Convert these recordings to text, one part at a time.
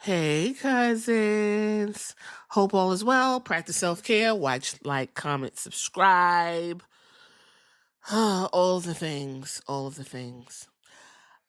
Hey, cousins. Hope all is well. Practice self care. Watch, like, comment, subscribe. All of the things. All of the things.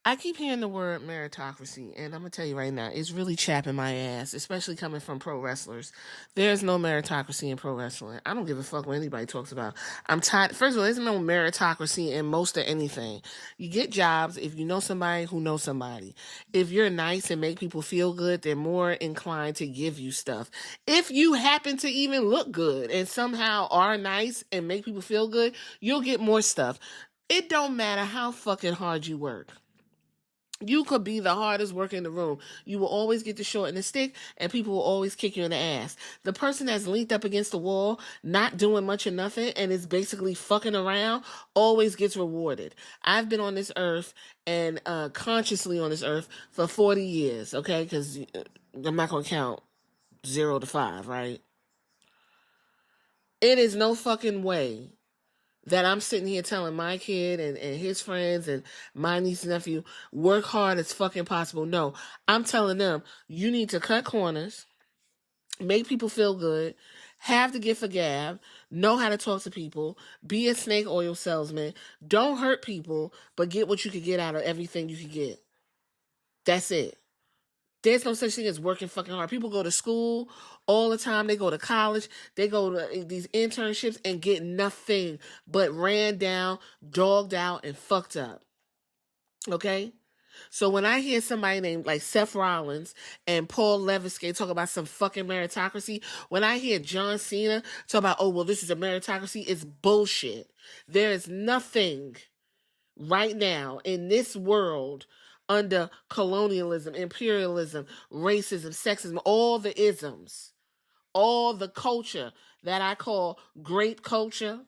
I keep hearing the word meritocracy, and I'm gonna tell you right now, it's really chapping my ass, especially coming from pro wrestlers. There's no meritocracy in pro wrestling. I don't give a fuck what anybody talks about. I'm tired. First of all, there's no meritocracy in most of anything. You get jobs if you know somebody who knows somebody. If you're nice and make people feel good, they're more inclined to give you stuff. If you happen to even look good and somehow are nice and make people feel good, you'll get more stuff. It don't matter how fucking hard you work. You could be the hardest worker in the room. You will always get the short and the stick, and people will always kick you in the ass. The person that's linked up against the wall, not doing much or nothing, and is basically fucking around, always gets rewarded. I've been on this earth and consciously on this earth for 40 years, okay? Because I'm not going to count 0 to 5, right? It is no fucking way that I'm sitting here telling my kid and his friends and my niece and nephew, work hard as fucking possible. No, I'm telling them, you need to cut corners, make people feel good, have the gift of gab, know how to talk to people, be a snake oil salesman, don't hurt people, but get what you could get out of everything you could get. That's it. There's no such thing as working fucking hard. People go to school all the time. They go to college. They go to these internships and get nothing but ran down, dogged out, and fucked up. Okay? So when I hear somebody named like Seth Rollins and Paul Levesque talk about some fucking meritocracy, when I hear John Cena talk about, oh, well, this is a meritocracy, it's bullshit. There is nothing right now in this world under colonialism, imperialism, racism, sexism, all the isms, all the culture that I call great culture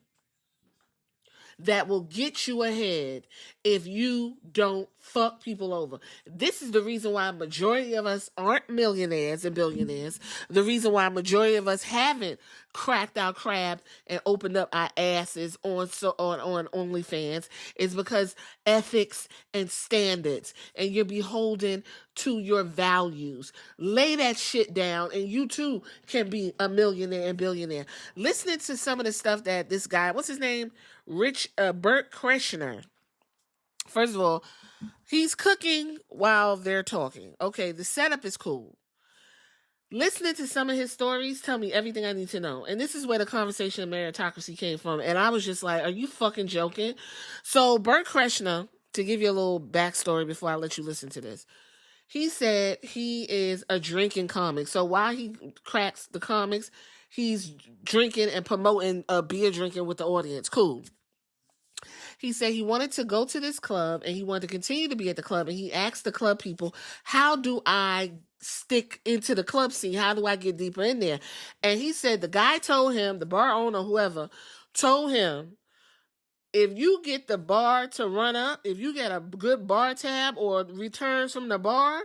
that will get you ahead if you don't fuck people over. This is the reason why a majority of us aren't millionaires and billionaires. The reason why a majority of us haven't cracked our crab and opened up our asses on OnlyFans is because ethics and standards, and you're beholden to your values. Lay that shit down, and you too can be a millionaire and billionaire. Listening to some of the stuff that this guy, what's his name? Bert Kreschner. First of all, he's cooking while they're talking. Okay, the setup is cool. Listening to some of his stories tell me everything I need to know. And this is where the conversation of meritocracy came from. And I was just like, are you fucking joking? So Bert Kreschner, to give you a little backstory before I let you listen to this, he said he is a drinking comic. So while he cracks the comics, he's drinking and promoting beer drinking with the audience. Cool. He said he wanted to go to this club and he wanted to continue to be at the club. And he asked the club people, how do I stick into the club scene? How do I get deeper in there? And he said the guy told him, the bar owner, whoever, told him, if you get the bar to run up, if you get a good bar tab or returns from the bar,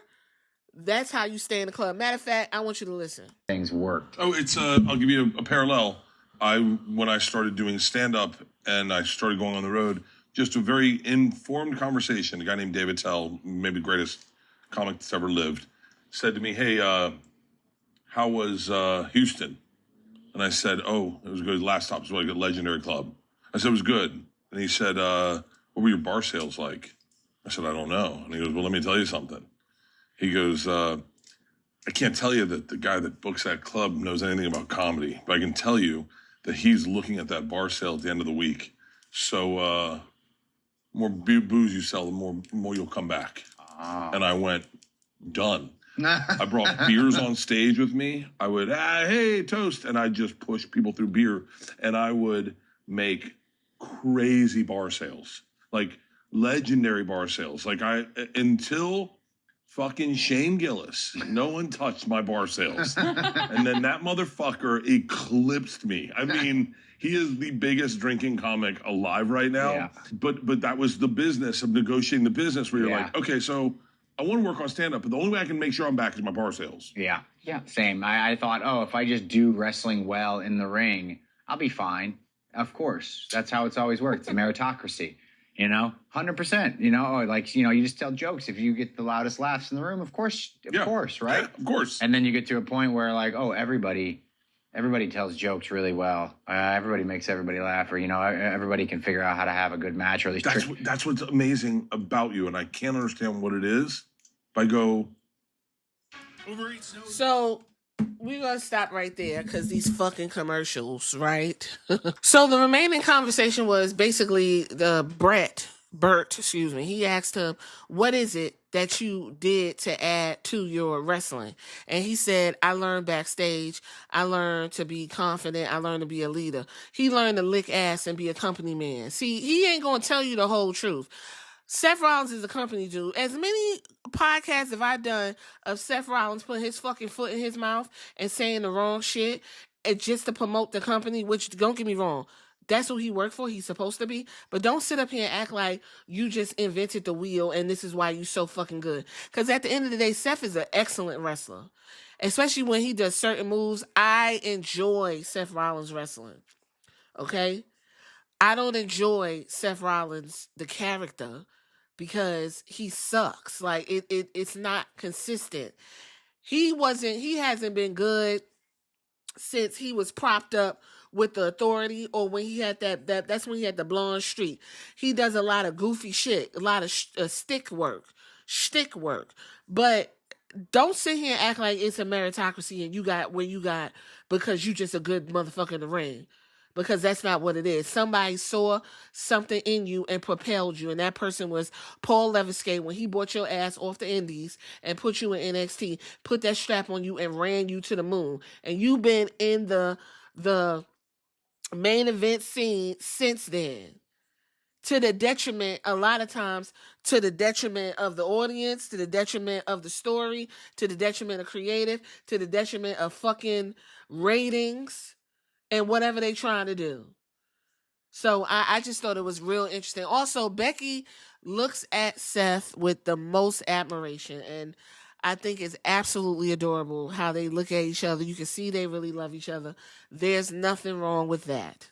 that's how you stay in the club. Matter of fact, I want you to listen. Things work. Oh, it's I'll give you a parallel. When I started doing stand up and I started going on the road, just a very informed conversation. A guy named David Tell, maybe the greatest comic that's ever lived, said to me, "Hey, how was Houston?" And I said, "Oh, it was good. Last Stop was like a legendary club." I said, "It was good." And he said, "What were your bar sales like?" I said, "I don't know." And he goes, "Well, let me tell you something." He goes, I can't tell you that the guy that books that club knows anything about comedy, but I can tell you that he's looking at that bar sale at the end of the week. So more booze you sell, the more you'll come back. And I went, done. I brought beers on stage with me. I would, hey, toast. And I just push people through beer. And I would make crazy bar sales, like legendary bar sales. Like until fucking Shane Gillis, no one touched my bar sales. And then that motherfucker eclipsed me. I mean, he is the biggest drinking comic alive right now. Yeah. But that was the business of negotiating the business where you're like, okay, so I want to work on stand-up, but the only way I can make sure I'm back is my bar sales. Yeah, same. I thought, if I just do wrestling well in the ring, I'll be fine. Of course, that's how it's always worked. It's a meritocracy. You know, 100%. You know, or like, you know, you just tell jokes. If you get the loudest laughs in the room, of course, right? Yeah, of course. And then you get to a point where like, oh, everybody tells jokes really well. Everybody makes everybody laugh, or you know, everybody can figure out how to have a good match, or at least that's what's amazing about you, and I can't understand what it is. But I go, So we're gonna stop right there because these fucking commercials, right? So the remaining conversation was basically Bert, excuse me. He asked him, "What is it that you did to add to your wrestling?" And he said, "I learned backstage. I learned to be confident. I learned to be a leader." He learned to lick ass and be a company man. See, he ain't gonna tell you the whole truth. Seth Rollins is a company dude. As many podcasts have I done of Seth Rollins putting his fucking foot in his mouth and saying the wrong shit and just to promote the company, which don't get me wrong, that's who he worked for. He's supposed to be. But don't sit up here and act like you just invented the wheel and this is why you're so fucking good. Because at the end of the day, Seth is an excellent wrestler. Especially when he does certain moves. I enjoy Seth Rollins wrestling. Okay? I don't enjoy Seth Rollins, the character, because he sucks. Like it's not consistent. He hasn't been good since he was propped up with the Authority, or when he had that's when he had the blonde streak. He does a lot of goofy shit, a lot of shtick work. But don't sit here and act like it's a meritocracy and you got where you got because you just a good motherfucker in the ring. Because that's not what it is. Somebody saw something in you and propelled you. And that person was Paul Leviskate when he brought your ass off the indies and put you in NXT, put that strap on you and ran you to the moon. And you've been in the main event scene since then. To the detriment, a lot of times, to the detriment of the audience, to the detriment of the story, to the detriment of creative, to the detriment of fucking ratings and whatever they trying to do. So I just thought it was real interesting. Also, Becky looks at Seth with the most admiration, and I think it's absolutely adorable how they look at each other. You can see they really love each other. There's nothing wrong with that.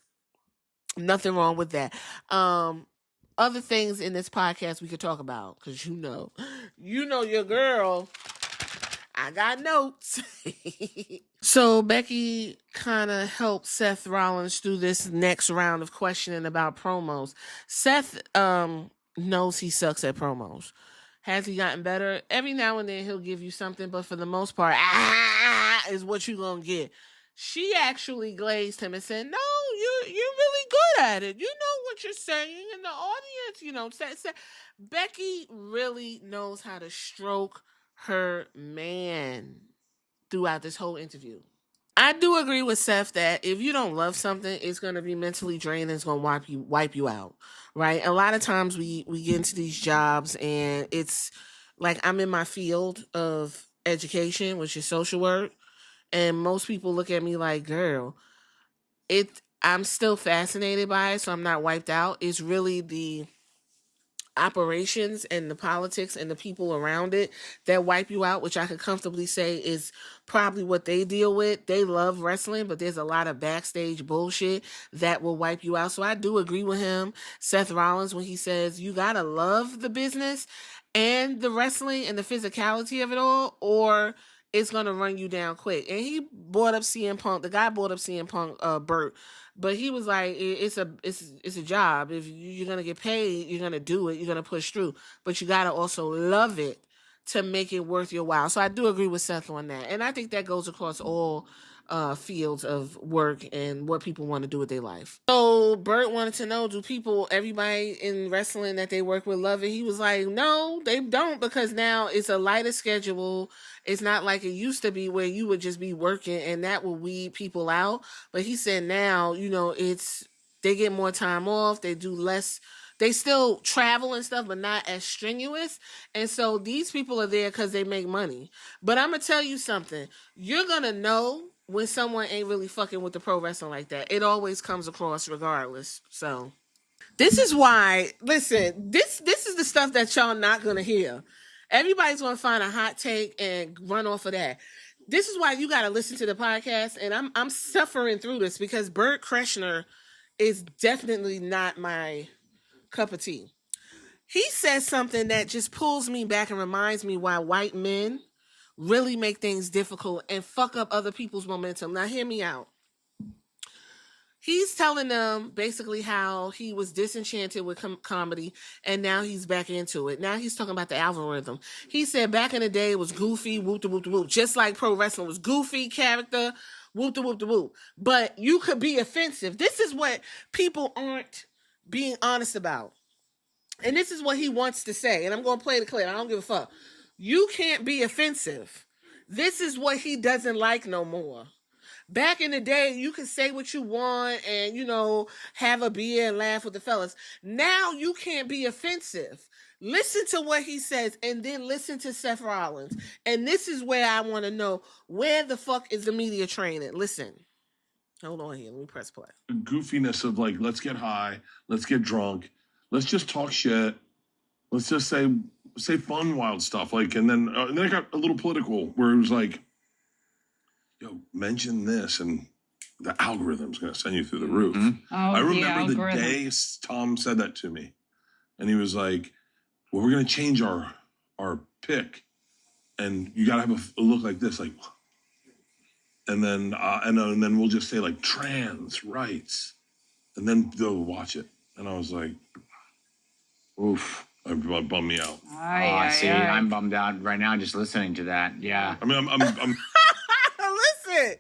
Nothing wrong with that. Other things in this podcast we could talk about, because you know your girl. I got notes. So Becky kind of helped Seth Rollins through this next round of questioning about promos. Seth knows he sucks at promos. Has he gotten better? Every now and then he'll give you something, but for the most part, is what you're going to get. She actually glazed him and said, "No, you're really good at it. You know what you're saying, and the audience, you know." Becky really knows how to stroke her man throughout this whole interview. I do agree with Seth that if you don't love something, it's going to be mentally draining. It's going to wipe you out, right? A lot of times we get into these jobs and it's like I'm in my field of education, which is social work. And most people look at me like, girl, I'm still fascinated by it, so I'm not wiped out. It's really the operations and the politics and the people around it that wipe you out, which I could comfortably say is probably what they deal with. They love wrestling, but there's a lot of backstage bullshit that will wipe you out. So I do agree with him, Seth Rollins, when he says you gotta love the business and the wrestling and the physicality of it all, or it's gonna run you down quick. And he brought up CM Punk. The guy brought up CM Punk, Bert, but he was like, it's a job. If you're gonna get paid, you're gonna do it. You're gonna push through, but you gotta also love it to make it worth your while. So I do agree with Seth on that, and I think that goes across all fields of work and what people want to do with their life. So Bert wanted to know, do everybody in wrestling that they work with love it? He was like, no, they don't, because now it's a lighter schedule. It's not like it used to be where you would just be working and that would weed people out. But he said now, they get more time off. They do less. They still travel and stuff, but not as strenuous. And so these people are there because they make money. But I'm going to tell you something. You're going to know when someone ain't really fucking with the pro wrestling like that. It always comes across regardless. So this is why, listen, this is the stuff that y'all not going to hear. Everybody's going to find a hot take and run off of that. This is why you got to listen to the podcast. And I'm suffering through this because Bert Kreschner is definitely not my cup of tea. He says something that just pulls me back and reminds me why white men really make things difficult and fuck up other people's momentum. Now, hear me out. He's telling them basically how he was disenchanted with comedy and now he's back into it. Now he's talking about the algorithm. He said back in the day it was goofy, whoop de whoop de whoop, just like pro wrestling was goofy character, whoop de whoop de whoop. But you could be offensive. This is what people aren't being honest about. And this is what he wants to say. And I'm going to play the clip. I don't give a fuck. You can't be offensive. This is what he doesn't like no more. Back in the day, you could say what you want and, you know, have a beer and laugh with the fellas. Now you can't be offensive. Listen to what he says and then listen to Seth Rollins. And this is where I want to know, where the fuck is the media training? Listen. Hold on here. Let me press play. Goofiness of like, let's get high, let's get drunk, let's just talk shit, let's just say fun, wild stuff. Like, and then it got a little political where it was like, yo, mention this and the algorithm's going to send you through the roof. Mm-hmm. I remember the day Tom said that to me. And he was like, well, we're going to change our pick. And you got to have a look like this. Like, and then we'll just say like trans rights. And then they'll watch it. And I was like, oof. It bummed me out. I'm bummed out right now just listening to that. Yeah. I mean, I'm Listen.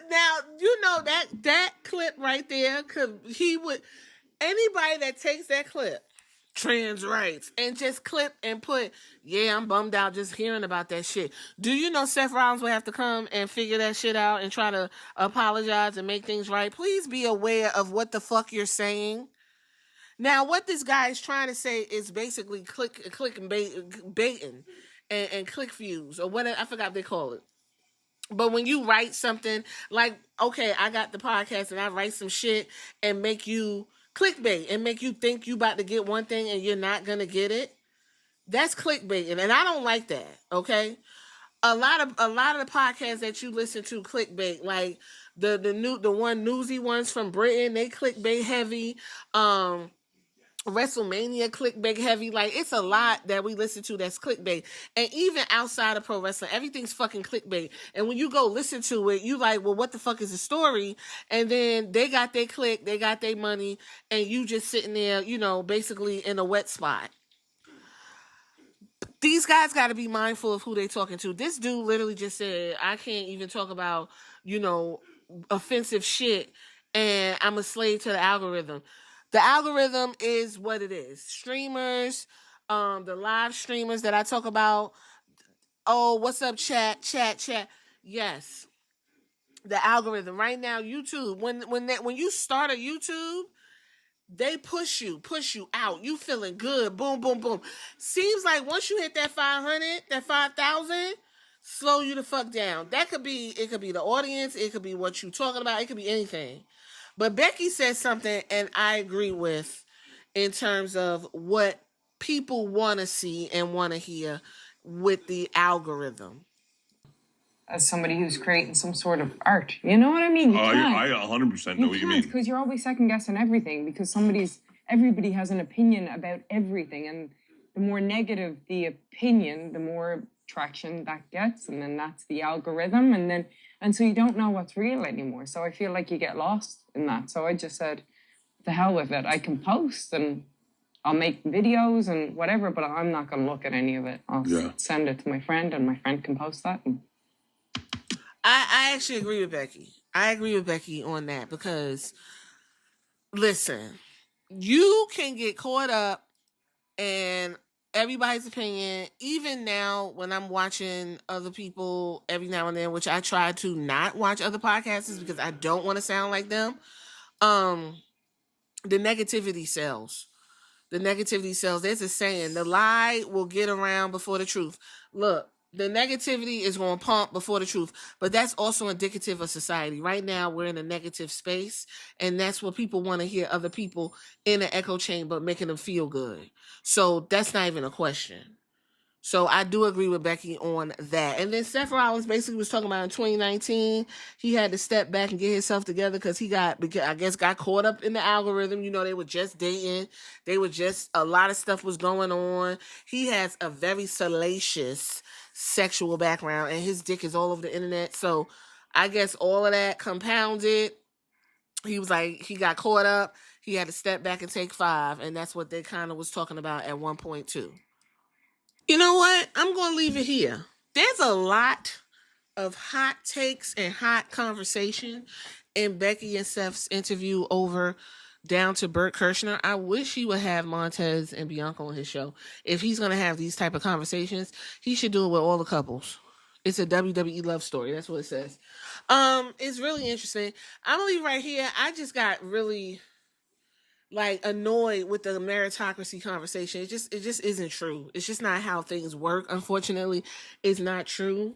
Now, you know that clip right there, anybody that takes that clip, trans rights, and just clip and put, yeah, I'm bummed out just hearing about that shit. Do you know Seth Rollins will have to come and figure that shit out and try to apologize and make things right? Please be aware of what the fuck you're saying. Now, what this guy is trying to say is basically click and baiting and click views or whatever. I forgot what they call it. But when you write something like, okay, I got the podcast and I write some shit and make you clickbait and make you think you about to get one thing and you're not going to get it, that's clickbaiting. And I don't like that, okay? A lot of the podcasts that you listen to clickbait, like the one newsy ones from Britain, they clickbait heavy. WrestleMania clickbait heavy. Like, it's a lot that we listen to that's clickbait. And even outside of pro wrestling, everything's fucking clickbait. And when you go listen to it, you like, well, what the fuck is the story? And then they got their click, they got their money, and you just sitting there, you know, basically in a wet spot. These guys got to be mindful of who they talking to. This dude literally just said, I can't even talk about, you know, offensive shit, and I'm a slave to the algorithm. The algorithm is what it is. Streamers, the live streamers that I talk about. Oh, what's up, chat? Yes, the algorithm right now. YouTube. When you start a YouTube, they push you out. You feeling good? Boom, boom, boom. Seems like once you hit that 500, that 5,000, slow you the fuck down. It could be the audience. It could be what you talking about. It could be anything. But Becky said something, and I agree with, in terms of what people want to see and want to hear with the algorithm. As somebody who's creating some sort of art, you know what I mean? I 100% know what you mean. Because you're always second guessing everything, because everybody has an opinion about everything, and the more negative the opinion, the more traction that gets, and then that's the algorithm, and so you don't know what's real anymore. So I feel like you get lost in that. So I just said, the hell with it. I can post and I'll make videos and whatever, but I'm not going to look at any of it. I'll send it to my friend, and my friend can post that. I actually agree with Becky. I agree with Becky on that, because, listen, you can get caught up in everybody's opinion. Even now, when I'm watching other people every now and then, which I try to not watch other podcasts because I don't want to sound like them, the negativity sells. There's a saying, the lie will get around before the truth. Look, the negativity is going to pump before the truth, but that's also indicative of society. Right now, we're in a negative space, and that's what people want to hear, other people in an echo chamber making them feel good. So that's not even a question. So I do agree with Becky on that. And then Seth Rollins basically was talking about in 2019, he had to step back and get himself together because I guess got caught up in the algorithm. You know, they were just dating. A lot of stuff was going on. He has a very salacious sexual background and his dick is all over the internet. So I guess all of that compounded. He was like, he got caught up. He had to step back and take 5. And that's what they kind of was talking about at 1.2. You know what? I'm going to leave it here. There's a lot of hot takes and hot conversation in Becky and Seth's interview over down to Bert Kirshner. I wish he would have Montez and Bianca on his show. If he's going to have these type of conversations, he should do it with all the couples. It's a WWE love story. That's what it says. It's really interesting. I'm going to leave right here. I just got really annoyed with the meritocracy conversation. It just isn't true. It's just not how things work. Unfortunately, it's not true.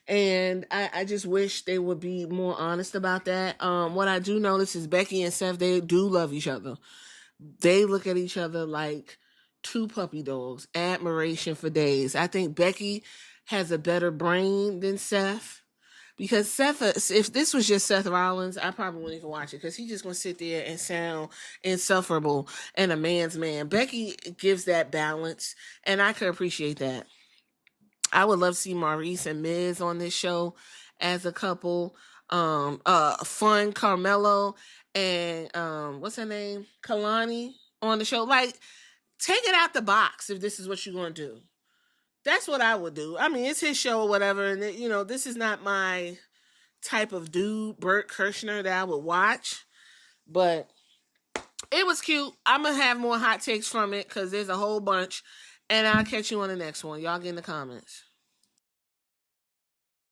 And I just wish they would be more honest about that. What I do notice is Becky and Seth, they do love each other. They look at each other like 2 puppy dogs. Admiration for days. I think Becky has a better brain than Seth. Because Seth, if this was just Seth Rollins, I probably wouldn't even watch it because he's just going to sit there and sound insufferable and a man's man. Becky gives that balance, and I could appreciate that. I would love to see Maurice and Miz on this show as a couple. Fun Carmelo and what's her name? Kalani on the show. Take it out the box if this is what you're going to do. That's what I would do. I mean, it's his show or whatever. And, this is not my type of dude, Bert Kirshner, that I would watch. But it was cute. I'm going to have more hot takes from it because there's a whole bunch. And I'll catch you on the next one. Y'all get in the comments.